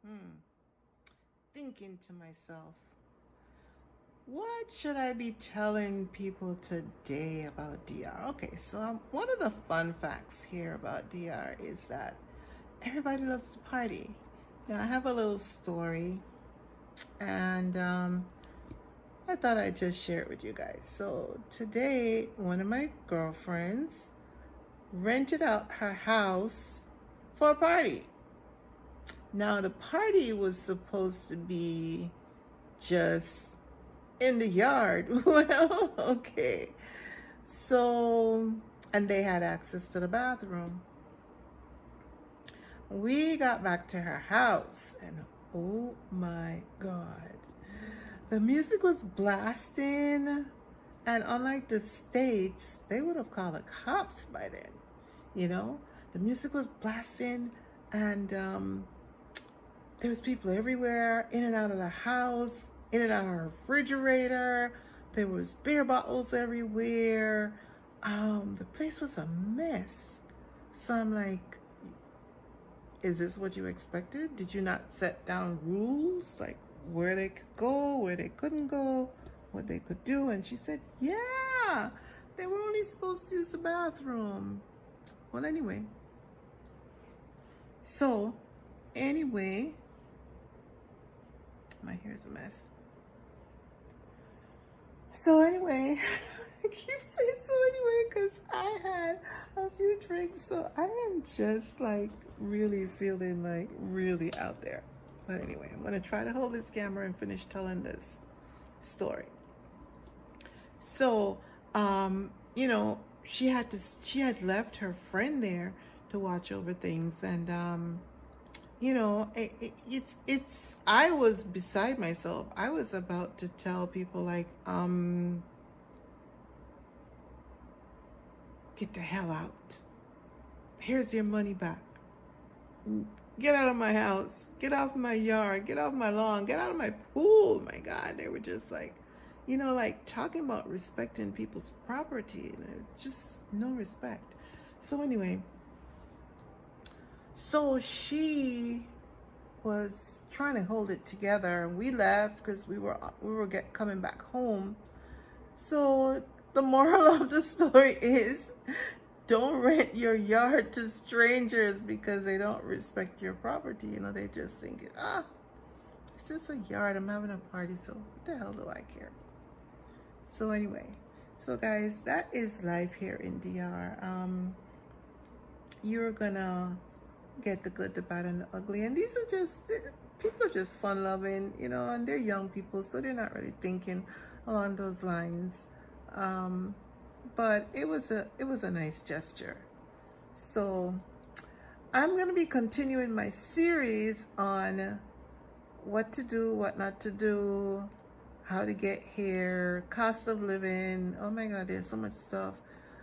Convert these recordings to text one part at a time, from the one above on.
Hmm. Thinking to myself, what should I be telling people today about DR? Okay, so one of the fun facts here about DR is that everybody loves to party. Now, I have a little story, and I thought I'd just share it with you guys. So, today, one of my girlfriends rented out her house for a party. Now, the party was supposed to be just in the yard. Well, okay. So, and they had access to the bathroom. We got back to her house, and oh my God, the music was blasting. And unlike the States, they would have called the cops by then. You know, the music was blasting, and there was people everywhere, in and out of the house, in and out of her refrigerator. There was beer bottles everywhere. The place was a mess. So I'm like, is this what you expected? Did you not set down rules, like where they could go, where they couldn't go, what they could do? And she said, yeah, they were only supposed to use the bathroom. Well, anyway, my hair's a mess. So anyway, I keep saying so anyway because I had a few drinks, so I am just like really feeling like really out there. But anyway, I'm gonna try to hold this camera and finish telling this story. So, you know, she had left her friend there to watch over things, and you know, I was beside myself. I was about to tell people like, get the hell out. Here's your money back. Get out of my house. Get off my yard. Get off my lawn. Get out of my pool. My God, they were just like, you know, like talking about respecting people's property. Just no respect. So anyway, so she was trying to hold it together. We left because we were coming back home. So the moral of the story is, don't rent your yard to strangers because they don't respect your property. You know, they just think, it's just a yard. I'm having a party, so what the hell do I care? So anyway, so guys, that is life here in DR. You're gonna get the good, the bad, and the ugly. And these are just, people are just fun loving, you know, and they're young people, so they're not really thinking along those lines. But it was a nice gesture. So I'm going to be continuing my series on what to do, what not to do, how to get here, cost of living. Oh my God, there's so much stuff.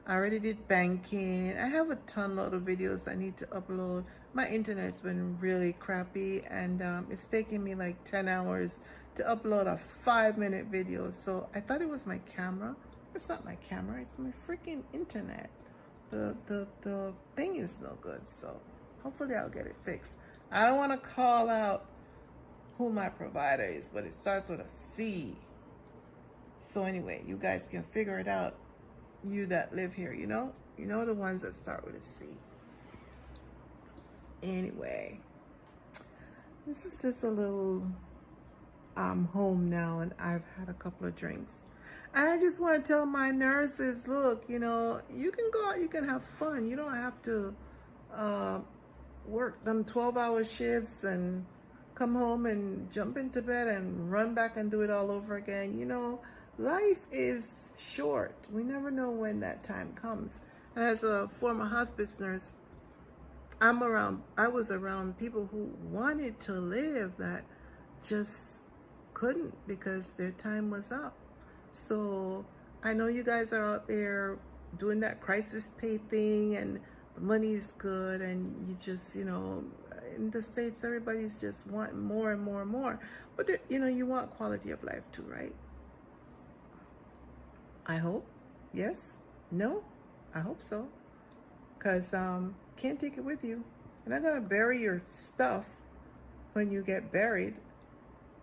I already did banking. I have a ton of videos I need to upload. My internet's been really crappy, and it's taking me like 10 hours to upload a 5-minute video. So I thought it was my camera. It's not my camera, it's my freaking internet. The thing is no good, so hopefully I'll get it fixed. I don't want to call out who my provider is, but it starts with a C. So anyway, you guys can figure it out. You that live here, you know the ones that start with a C. Anyway, this is just a little, I'm home now and I've had a couple of drinks. I just want to tell my nurses, look, you know, you can go out, you can have fun. You don't have to work them 12-hour shifts and come home and jump into bed and run back and do it all over again. You know, life is short. We never know when that time comes. And as a former hospice nurse, I was around people who wanted to live that just couldn't because their time was up. So I know you guys are out there doing that crisis pay thing, and the money's good, and you just, you know, in the States, everybody's just wanting more and more and more. But, you know, you want quality of life too, right? I hope. Yes? No? I hope so. Because can't take it with you. You're not going to bury your stuff, when you get buried,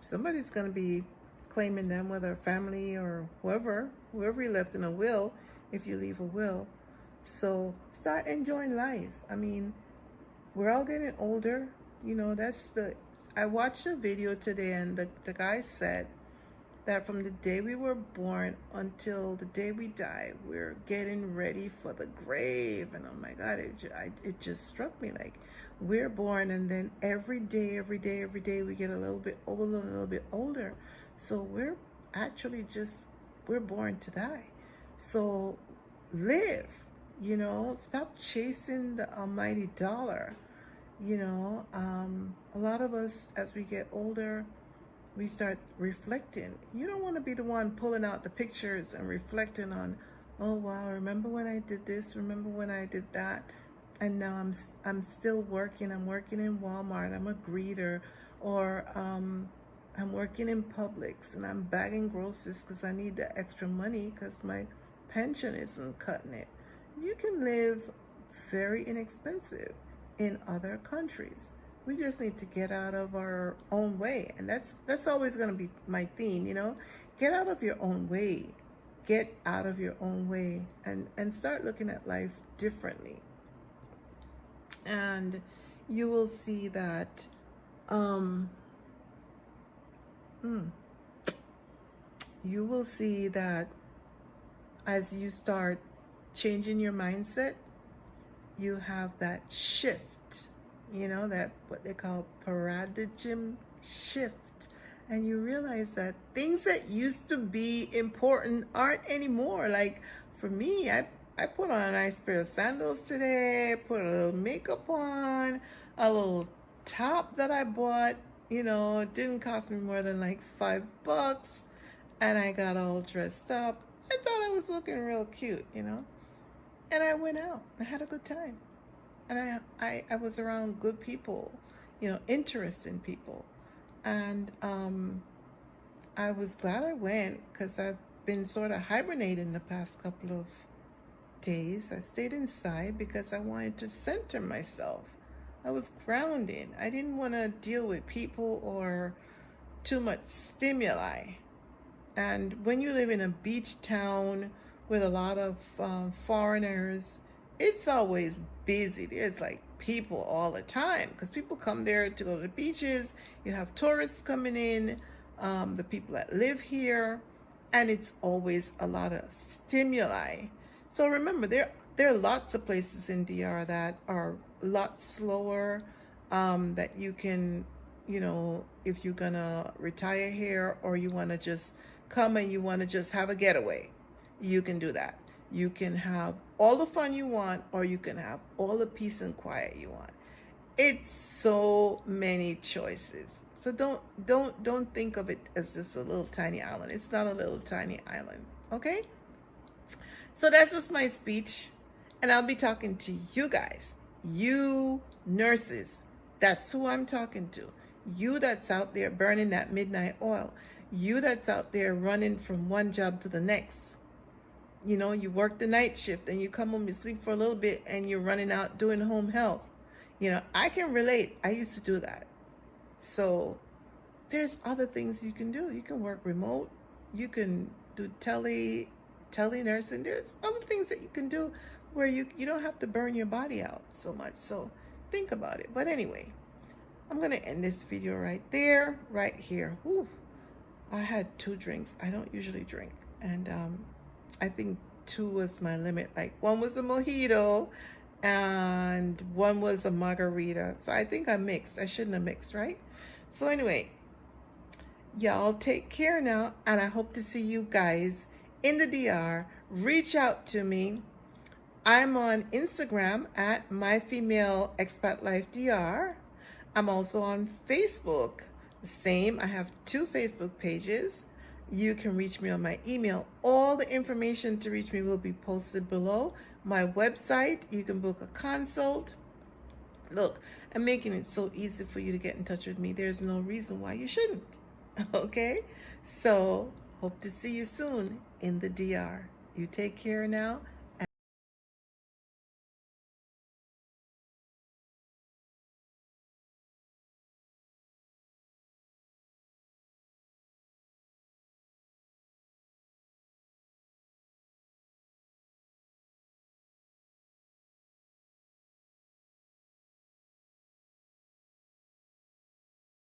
somebody's going to be claiming them, whether family or whoever you left in a will, if you leave a will. So start enjoying life. I mean, we're all getting older. You know, I watched a video today, and the guy said that from the day we were born until the day we die, we're getting ready for the grave. And oh my God, it just struck me, like, we're born, and then every day, we get a little bit older and a little bit older. So we're actually we're born to die. So live, you know, stop chasing the almighty dollar. You know, a lot of us, as we get older, we start reflecting. You don't want to be the one pulling out the pictures and reflecting on, oh wow, remember when I did this, remember when I did that, and now I'm still working. I'm working in Walmart, I'm a greeter, or I'm working in Publix, and I'm bagging groceries because I need the extra money because my pension isn't cutting it. You can live very inexpensive in other countries. We just need to get out of our own way. And that's always going to be my theme, you know. Get out of your own way. Get out of your own way and start looking at life differently. And you will see that you will see that as you start changing your mindset, you have that shift. You know, that what they call paradigm shift. And you realize that things that used to be important aren't anymore. Like for me, I put on a nice pair of sandals today, put a little makeup on, a little top that I bought, you know, it didn't cost me more than like $5. And I got all dressed up. I thought I was looking real cute, you know. And I went out. I had a good time. And I was around good people, you know, interesting people. And I was glad I went because I've been sort of hibernating the past couple of days. I stayed inside because I wanted to center myself. I was grounding. I didn't want to deal with people or too much stimuli. And when you live in a beach town with a lot of foreigners, it's always busy. There's like people all the time because people come there to go to the beaches. You have tourists coming in, the people that live here, and it's always a lot of stimuli. So remember, there are lots of places in DR that are a lot slower, that you can, you know, if you're gonna retire here or you want to just come and you want to just have a getaway, you can do that. You can have all the fun you want, or you can have all the peace and quiet you want. It's so many choices. So don't think of it as just a little tiny island. It's not a little tiny island, okay? So that's just my speech, and I'll be talking to you guys, you nurses. That's who I'm talking to. You that's out there burning that midnight oil. You that's out there running from one job to the next. You know, you work the night shift and you come home, you sleep for a little bit, and you're running out doing home health. You know, I can relate. I used to do that. So there's other things you can do. You can work remote. You can do tele nursing. There's other things that you can do where you don't have to burn your body out so much. So think about it. But anyway, I'm going to end this video right there, right here. Whew. I had 2 drinks. I don't usually drink. And I think 2 was my limit. Like one was a mojito and one was a margarita. So I think I mixed. I shouldn't have mixed, right? So anyway, y'all take care now, and I hope to see you guys in the DR. Reach out to me. I'm on Instagram at myfemaleexpatlifedr. I'm also on Facebook. The same. I have 2 Facebook pages. You can reach me on my email. All the information to reach me will be posted below. My website, you can book a consult. Look, I'm making it so easy for you to get in touch with me. There's no reason why you shouldn't. Okay? So, hope to see you soon in the DR. You take care now.